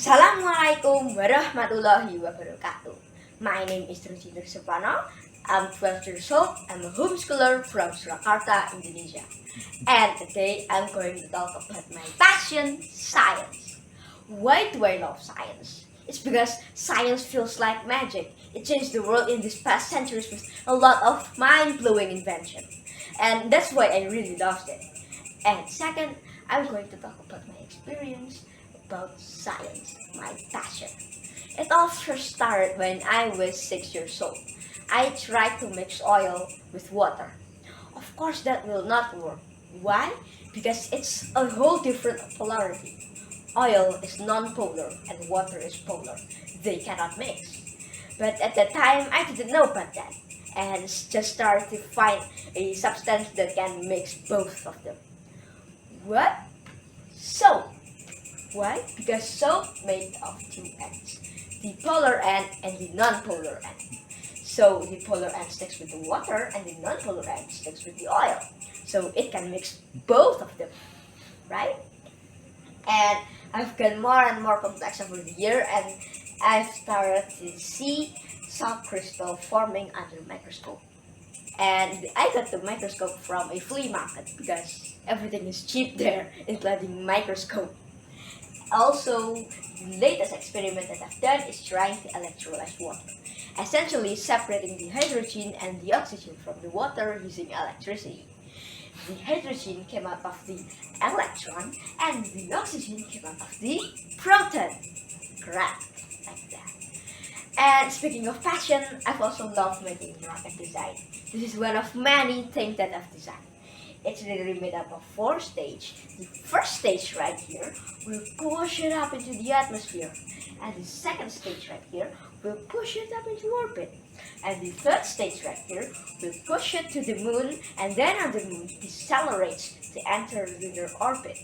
Assalamualaikum warahmatullahi wabarakatuh. My name is Roetji Noor Soepono. I'm 12 years old. I'm a homeschooler from Surakarta, Indonesia. And today I'm going to talk about my passion, science. Why do I love science? It's because science feels like magic. It changed the world in these past centuries with a lot of mind-blowing invention. And that's why I really loved it. And second, I'm going to talk about my experience about science, my passion. It all first started when I was 6 years old. I tried to mix oil with water. Of course that will not work. Why? Because it's a whole different polarity. Oil is non-polar and water is polar. They cannot mix. But at that time, I didn't know about that and just started to find a substance that can mix both of them. What? Soap. Why? Because soap made of two ends, the polar end and the non-polar end. So the polar end sticks with the water and the non-polar end sticks with the oil. So it can mix both of them, right? And I've gotten more and more complex over the year, and I've started to see salt crystal forming under microscope. And I got the microscope from a flea market because everything is cheap there, including microscope. Also, the latest experiment that I've done is trying to electrolyze water, essentially separating the hydrogen and the oxygen from the water using electricity. The hydrogen came out of the electron and the oxygen came out of the proton. Correct, like that. And speaking of passion, I've also loved making rocket design. This is one of many things that I've designed. It's literally made up of 4 stages. The first stage right here will push it up into the atmosphere. And the second stage right here will push it up into orbit. And the third stage right here will push it to the moon, and then on the moon decelerates to enter lunar orbit.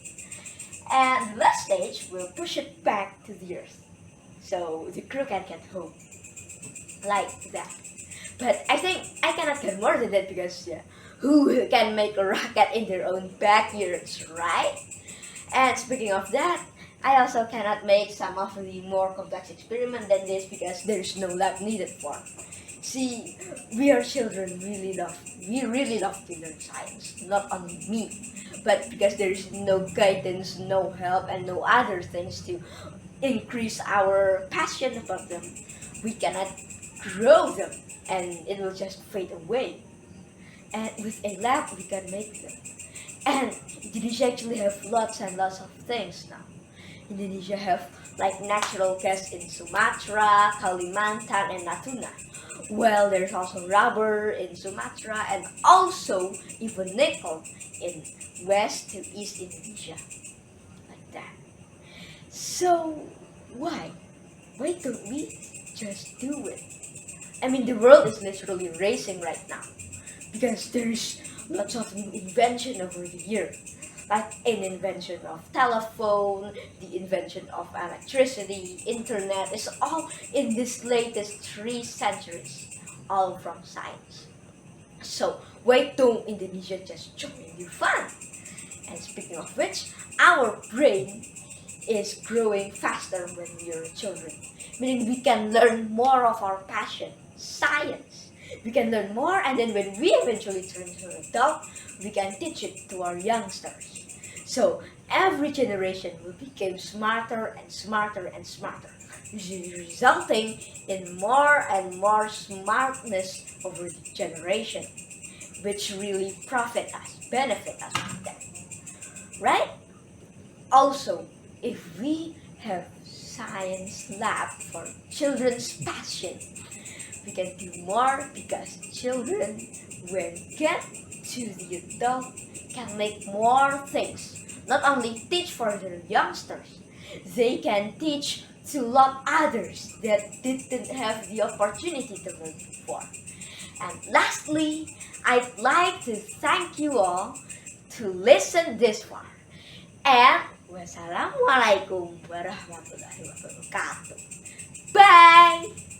And the last stage will push it back to the Earth, so the crew can get home. Like that. But I think I cannot get more than that because who can make a rocket in their own backyards, right? And speaking of that, I also cannot make some of the more complex experiments than this because there's no lab needed for. See, we are children we really love to learn science, not only me, but because there is no guidance, no help, and no other things to increase our passion about them, we cannot grow them, and it will just fade away. And with a lab, we can make them. And Indonesia actually have lots and lots of things now. Indonesia have like natural gas in Sumatra, Kalimantan, and Natuna. Well, there's also rubber in Sumatra and also even nickel in West to East Indonesia. Like that. So, why? Why don't we just do it? I mean, the world is literally racing right now because there's lots of new invention over the year. Like an invention of telephone, the invention of electricity, internet, is all in this latest 3 centuries, all from science. So why don't Indonesia just join the fun? And speaking of which, our brain is growing faster when we are children, meaning we can learn more of our passion, science. We can learn more, and then when we eventually turn to an adult, we can teach it to our youngsters. So every generation will become smarter and smarter and smarter, resulting in more and more smartness over the generation, which really benefit us with that. Right? Also, if we have science lab for children's passion, we can do more because children, when get to the adult, can make more things. Not only teach for their youngsters, they can teach to lot others that didn't have the opportunity to learn before. And lastly, I'd like to thank you all to listen this far. And wassalamualaikum warahmatullahi wabarakatuh. Bye!